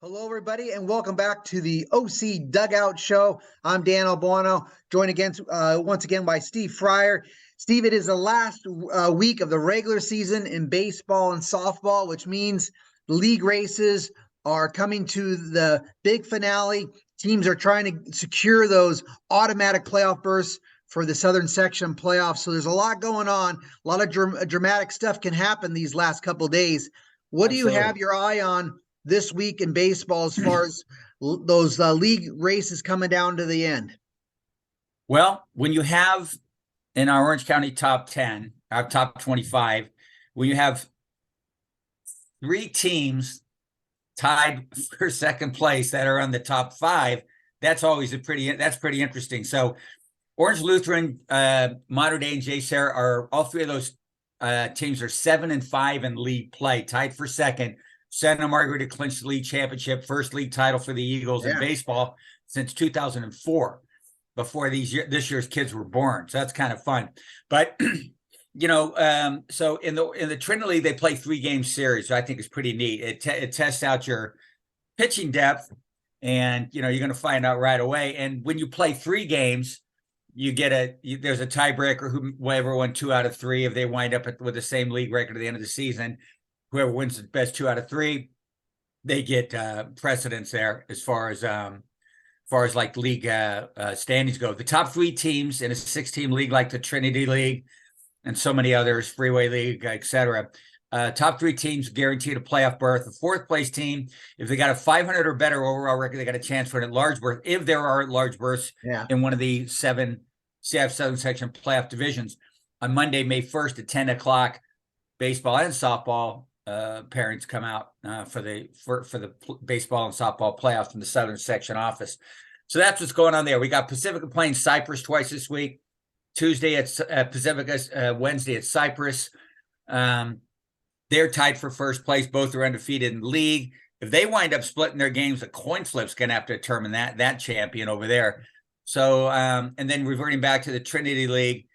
Hello, everybody, and welcome back to the OC Dugout Show. I'm Dan Albano, joined again once again by Steve Fryer. Steve, it is the last week of the regular season in baseball and softball, which means league races are coming to the big finale. Teams are trying to secure those automatic playoff berths for the Southern Section playoffs. So there's a lot going on. A lot of dramatic stuff can happen these last couple of days. What do you have your eye on this week in baseball as far as those league races coming down to the end? Well, when you have in our Orange County top 10, our top 25, when you have three teams tied for second place that are on the top five, that's always pretty interesting. So Orange Lutheran, Mater Dei, and J. Sarah are all three of those teams are 7-5 in league play, tied for second. Santa Margarita clinched the league championship, first league title for the Eagles in baseball since 2004, before this year's kids were born. So that's kind of fun. But so in the Trinity League, they play 3-game series, so I think it's pretty neat. It tests out your pitching depth, and you're going to find out right away. And when you play 3 games, you get there's a tiebreaker. Whoever won 2 out of 3, if they wind up with the same league record at the end of the season. Whoever wins the best 2 out of 3, they get precedence there as far as like league standings go. The top 3 teams in a 6-team league like the Trinity League and so many others, Freeway League, etc. Top 3 teams guaranteed a playoff berth. The 4th place team, if they got a 500 or better overall record, they got a chance for an at-large berth. If there are at-large berths in one of the 7 CIF Southern Section playoff divisions, on Monday, May 1st at 10 o'clock, baseball and softball parents come out for the baseball and softball playoffs in the Southern Section office. So that's what's going on there. We got Pacifica playing Cypress twice this week. Tuesday at Pacifica, Wednesday at Cypress. They're tied for first place. Both are undefeated in the league. If they wind up splitting their games, a coin flip's going to have to determine that champion over there. So and then reverting back to the Trinity League,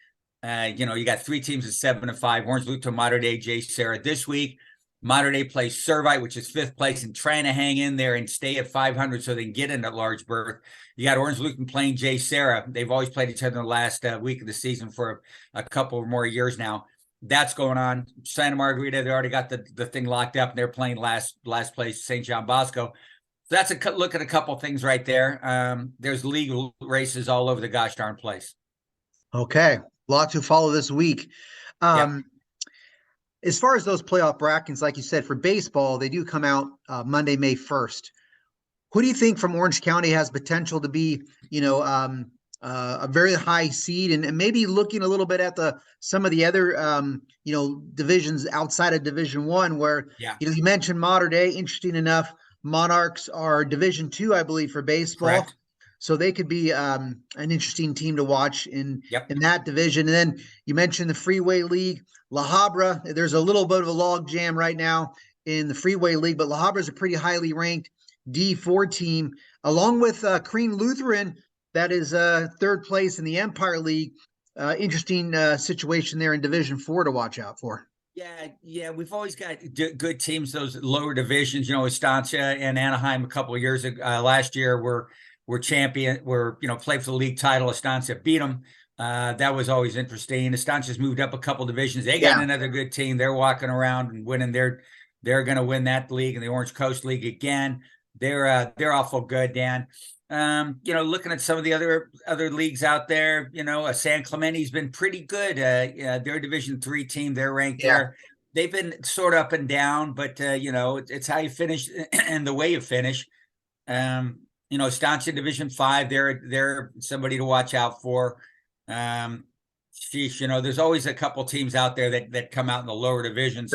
you got 3 teams at 7-5. Orange Lutheran, Mater Dei, J. Sarah this week. Mater Dei plays Servite, which is 5th place, and trying to hang in there and stay at 500 so they can get into large berth. You got Orange Lutheran playing J. Sarah. They've always played each other in the last week of the season for a couple more years now. That's going on. Santa Margarita, they already got the thing locked up, and they're playing last place, St. John Bosco. So that's a look at a couple things right there. There's league races all over the gosh darn place. Okay, a lot to follow this week. As far as those playoff brackets, like you said, for baseball, they do come out Monday, May 1st. Who do you think from Orange County has potential to be, a very high seed, and maybe looking a little bit at some of the other, divisions outside of Division I, where you mentioned Mater Dei. Interesting enough, Monarchs are Division II, I believe, for baseball. Correct. So they could be an interesting team to watch in that division. And then you mentioned the Freeway League. La Habra, there's a little bit of a log jam right now in the Freeway League, but La Habra is a pretty highly ranked D4 team, along with Crean Lutheran, that is 3rd place in the Empire League. Interesting situation there in Division 4 to watch out for. Yeah, we've always got good teams, those lower divisions. Estancia and Anaheim a couple of years ago, last year were champion, played for the league title. Estancia beat them. That was always interesting. Estancia's moved up a couple divisions. They got another good team. They're walking around and winning. They're going to win that league in the Orange Coast League again. They're awful good, Dan. Looking at some of the other leagues out there, San Clemente's been pretty good. They're Division III team. They're ranked there. They've been sort of up and down, but it's how you finish and the way you finish. Estancia Division 5, they're somebody to watch out for. There's always a couple teams out there that come out in the lower divisions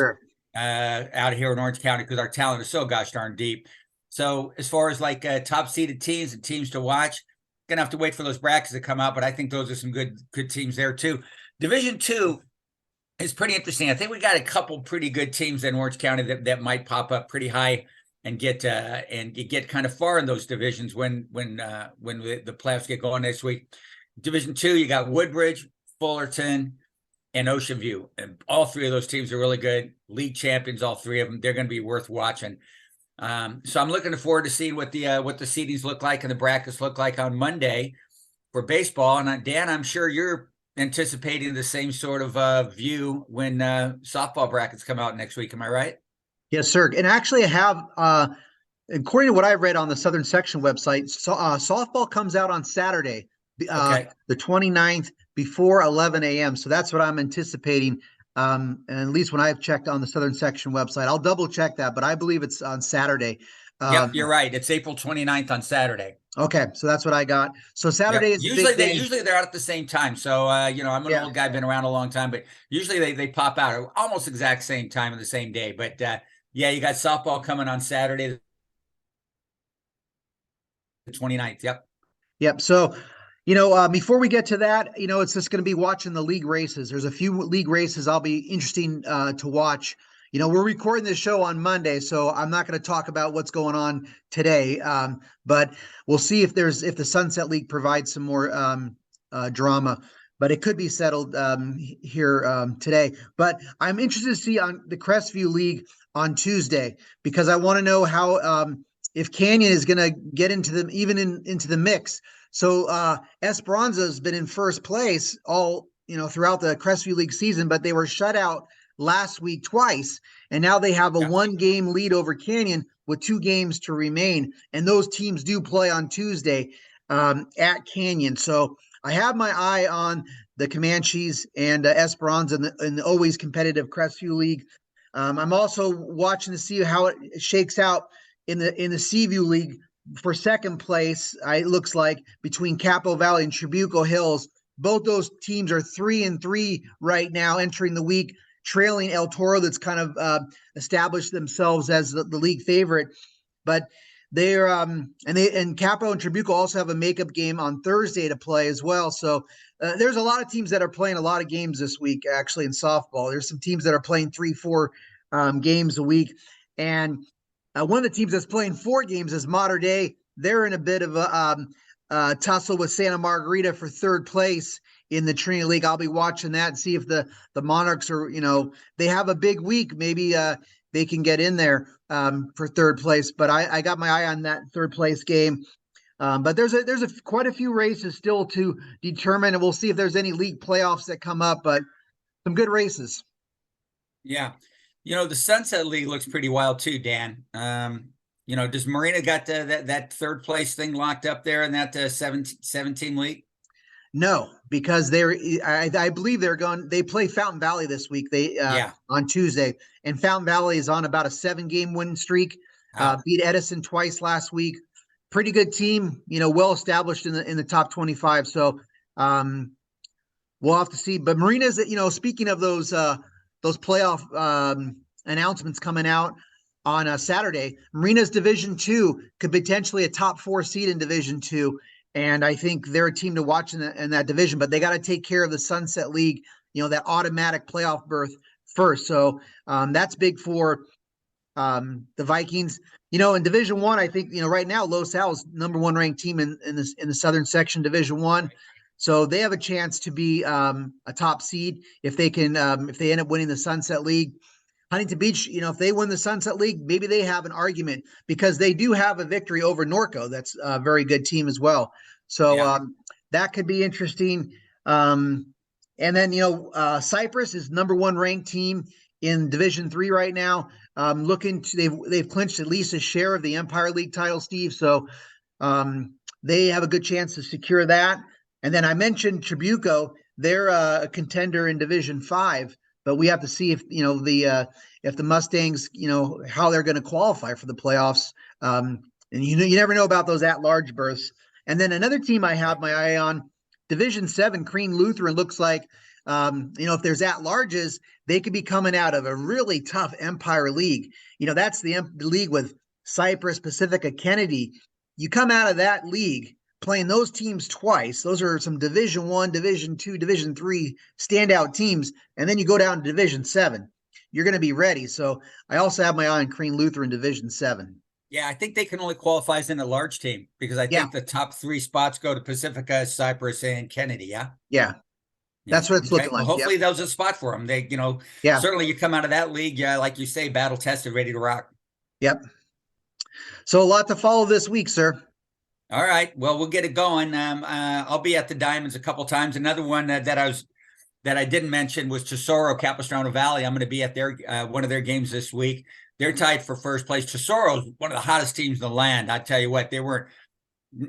out here in Orange County, because our talent is so gosh darn deep. So as far as like top seeded teams and teams to watch, gonna have to wait for those brackets to come out, but I think those are some good teams there too. Division 2 is pretty interesting. I think we got a couple pretty good teams in Orange County that might pop up pretty high and get kind of far in those divisions when the playoffs get going next week. Division 2, you got Woodbridge, Fullerton, and Ocean View. And all 3 of those teams are really good. League champions, all 3 of them. They're going to be worth watching. So I'm looking forward to seeing what the seedings look like and the brackets look like on Monday for baseball. And Dan, I'm sure you're anticipating the same sort of view when softball brackets come out next week. Am I right? Yes, sir. And actually, I have, according to what I read on the Southern Section website, softball comes out on Saturday, Okay. the 29th, before 11 a.m. So that's what I'm anticipating. And at least when I've checked on the Southern Section website, I'll double check that, but I believe it's on Saturday. Yep, you're right. It's April 29th on Saturday. Okay, so that's what I got. So Saturday Yep. is the big day. Usually they're out at the same time. So I'm an old guy, been around a long time, but usually they pop out at almost exact same time of the same day. But yeah, you got softball coming on Saturday, the 29th. Yep. Yep. So, before we get to that, it's just going to be watching the league races. There's a few league races I'll be interesting to watch. We're recording this show on Monday, so I'm not going to talk about what's going on today. But we'll see if the Sunset League provides some more drama. But it could be settled here today. But I'm interested to see on the Crestview League on Tuesday because I want to know how if Canyon is going to get into the mix. So Esperanza has been in first place all throughout the Crestview League season, but they were shut out last week twice, and now they have a 1-game lead over Canyon with 2 games to remain. And those teams do play on Tuesday at Canyon. So I have my eye on the Comanches and Esperanza in the always competitive Crestview League. I'm also watching to see how it shakes out in the Seaview League for second place. It looks like between Capo Valley and Trabuco Hills. Both those teams are 3-3 right now entering the week, trailing El Toro, that's kind of established themselves as the league favorite. But they're and Capo and Trabuco also have a makeup game on Thursday to play as well. So there's a lot of teams that are playing a lot of games this week, actually, in softball. There's some teams that are playing 3-4 games a week. And one of the teams that's playing 4 games is Mater Dei. They're in a bit of a tussle with Santa Margarita for third place in the Trinity League. I'll be watching that and see if the Monarchs are, they have a big week. Maybe they can get in there for third place. But I got my eye on that third place game. But there's quite a few races still to determine, and we'll see if there's any league playoffs that come up. But some good races. Yeah. The Sunset League looks pretty wild too, Dan. Does Marina got that third place thing locked up there in that 17 league? No, because I believe they play Fountain Valley this week. On Tuesday, and Fountain Valley is on about a 7-game win streak. Beat Edison twice last week. Pretty good team, well established in the top 25. So we'll have to see. But Marina's, speaking of those playoff announcements coming out on Saturday, Marina's Division 2 could potentially a top 4 seed in Division 2. And I think they're a team to watch in that division, but they got to take care of the Sunset League, that automatic playoff berth first. So that's big for the Vikings. In Division 1, I think, right now, Los Al's number 1 ranked team in the Southern Section Division 1. So they have a chance to be a top seed if they can, if they end up winning the Sunset League. Huntington Beach, if they win the Sunset League, maybe they have an argument because they do have a victory over Norco. That's a very good team as well. So that could be interesting. And then, Cypress is number 1 ranked team in Division 3 right now. They've clinched at least a share of the Empire League title, Steve. So they have a good chance to secure that. And then I mentioned Trabuco. They're a contender in Division 5. But we have to see if if the Mustangs, how they're going to qualify for the playoffs. And you never know about those at-large berths. And then another team I have my eye on, Division 7, Crean Lutheran, looks like if there's at-larges, they could be coming out of a really tough Empire League. That's the league with Cypress, Pacifica, Kennedy. You come out of that league playing those teams twice. Those are some Division 1, Division 2, Division 3 standout teams. And then you go down to Division 7. You're going to be ready. So I also have my eye on Crean Lutheran Division 7. Yeah, I think they can only qualify as in a large team because I think the top 3 spots go to Pacifica, Cypress, and Kennedy. Yeah. That's what it's looking like. Well, hopefully those are a spot for them. They, certainly you come out of that league, like you say, battle tested, ready to rock. Yep. So a lot to follow this week, sir. All right. Well, we'll get it going. I'll be at the Diamonds a couple times. Another one that I didn't mention was Tesoro, Capistrano Valley. I'm going to be at their one of their games this week. They're tied for first place. Tesoro is one of the hottest teams in the land. I tell you what, they were,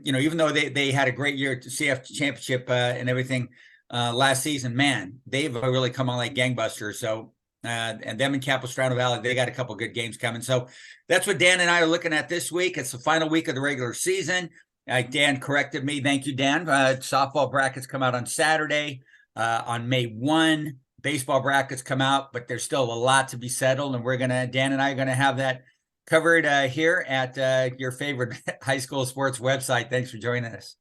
even though they had a great year at the CF championship and everything last season, man, they've really come on like gangbusters. So, and them in Capistrano Valley, they got a couple good games coming. So that's what Dan and I are looking at this week. It's the final week of the regular season. Dan corrected me. Thank you, Dan. Softball brackets come out on Saturday. On May 1, baseball brackets come out, but there's still a lot to be settled. And Dan and I are going to have that covered here at your favorite high school sports website. Thanks for joining us.